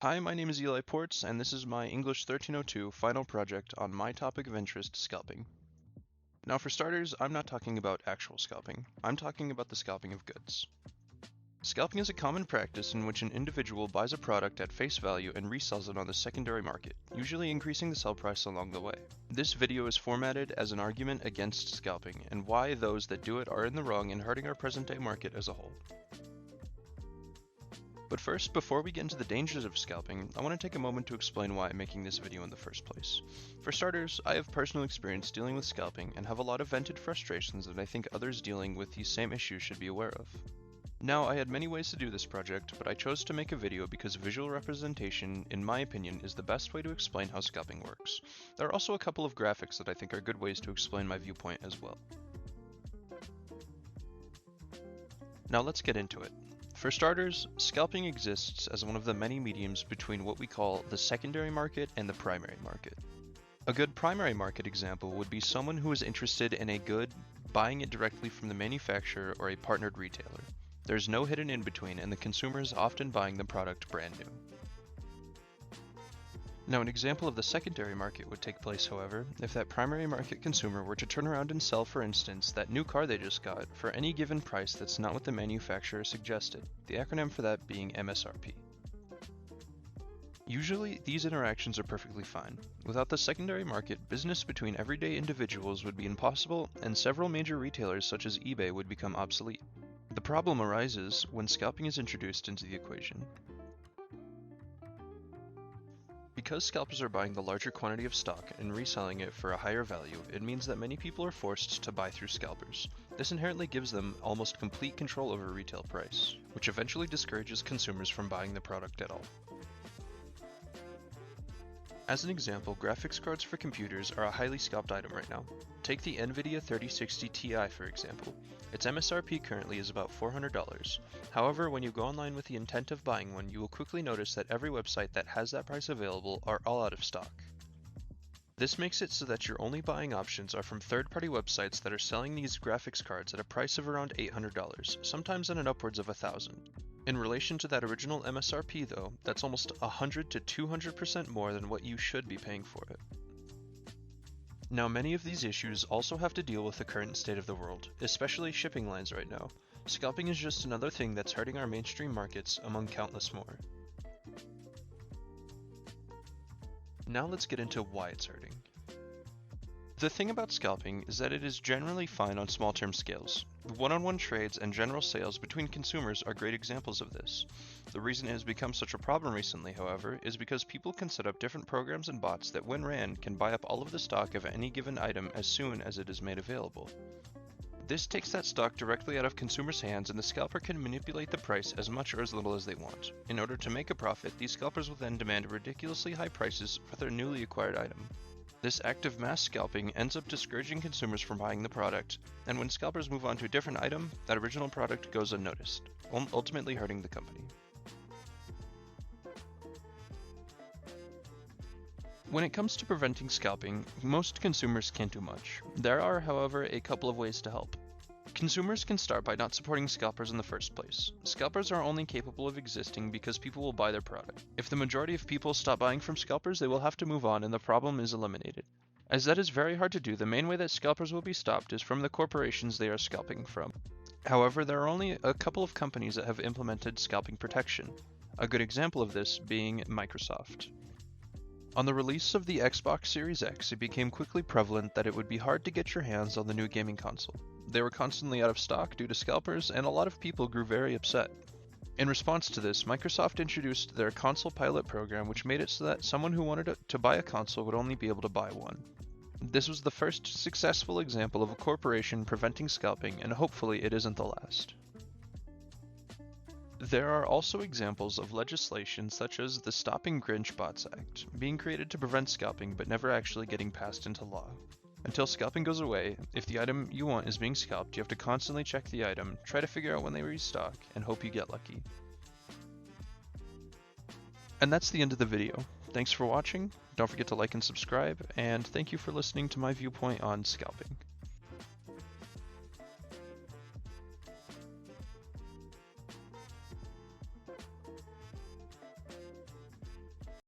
Hi, my name is Eli Ports, and this is my English 1302 final project on my topic of interest, scalping. Now for starters, I'm not talking about actual scalping. I'm talking about the scalping of goods. Scalping is a common practice in which an individual buys a product at face value and resells it on the secondary market, usually increasing the sell price along the way. This video is formatted as an argument against scalping and why those that do it are in the wrong and hurting our present-day market as a whole. But first, before we get into the dangers of scalping, I want to take a moment to explain why I'm making this video in the first place. For starters, I have personal experience dealing with scalping and have a lot of vented frustrations that I think others dealing with these same issues should be aware of. Now, I had many ways to do this project, but I chose to make a video because visual representation, in my opinion, is the best way to explain how scalping works. There are also a couple of graphics that I think are good ways to explain my viewpoint as well. Now let's get into it. For starters, scalping exists as one of the many mediums between what we call the secondary market and the primary market. A good primary market example would be someone who is interested in a good, buying it directly from the manufacturer or a partnered retailer. There's no hidden in between, and the consumer is often buying the product brand new. Now, an example of the secondary market would take place, however, if that primary market consumer were to turn around and sell, for instance, that new car they just got for any given price that's not what the manufacturer suggested, the acronym for that being MSRP. Usually, these interactions are perfectly fine. Without the secondary market, business between everyday individuals would be impossible, and several major retailers such as eBay would become obsolete. The problem arises when scalping is introduced into the equation. Because scalpers are buying the larger quantity of stock and reselling it for a higher value, it means that many people are forced to buy through scalpers. This inherently gives them almost complete control over retail price, which eventually discourages consumers from buying the product at all. As an example, graphics cards for computers are a highly scalped item right now. Take the NVIDIA 3060 Ti for example. Its MSRP currently is about $400. However, when you go online with the intent of buying one, you will quickly notice that every website that has that price available are all out of stock. This makes it so that your only buying options are from third-party websites that are selling these graphics cards at a price of around $800, sometimes in an upwards of $1,000. In relation to that original MSRP though, that's almost 100 to 200% more than what you should be paying for it. Now, many of these issues also have to deal with the current state of the world, especially shipping lines right now. Scalping is just another thing that's hurting our mainstream markets among countless more. Now let's get into why it's hurting. The thing about scalping is that it is generally fine on small term scales. One-on-one trades and general sales between consumers are great examples of this. The reason it has become such a problem recently, however, is because people can set up different programs and bots that when ran can buy up all of the stock of any given item as soon as it is made available. This takes that stock directly out of consumers' hands, and the scalper can manipulate the price as much or as little as they want. In order to make a profit, these scalpers will then demand ridiculously high prices for their newly acquired item. This act of mass scalping ends up discouraging consumers from buying the product, and when scalpers move on to a different item, that original product goes unnoticed, ultimately hurting the company. When it comes to preventing scalping, most consumers can't do much. There are, however, a couple of ways to help. Consumers can start by not supporting scalpers in the first place. Scalpers are only capable of existing because people will buy their product. If the majority of people stop buying from scalpers, they will have to move on and the problem is eliminated. As that is very hard to do, the main way that scalpers will be stopped is from the corporations they are scalping from. However, there are only a couple of companies that have implemented scalping protection. A good example of this being Microsoft. On the release of the Xbox Series X, it became quickly prevalent that it would be hard to get your hands on the new gaming console. They were constantly out of stock due to scalpers, and a lot of people grew very upset. In response to this, Microsoft introduced their console pilot program, which made it so that someone who wanted to buy a console would only be able to buy one. This was the first successful example of a corporation preventing scalping, and hopefully it isn't the last. There are also examples of legislation such as the Stopping Grinch Bots Act, being created to prevent scalping but never actually getting passed into law. Until scalping goes away, if the item you want is being scalped, you have to constantly check the item, try to figure out when they restock, and hope you get lucky. And that's the end of the video. Thanks for watching, don't forget to like and subscribe, and thank you for listening to my viewpoint on scalping.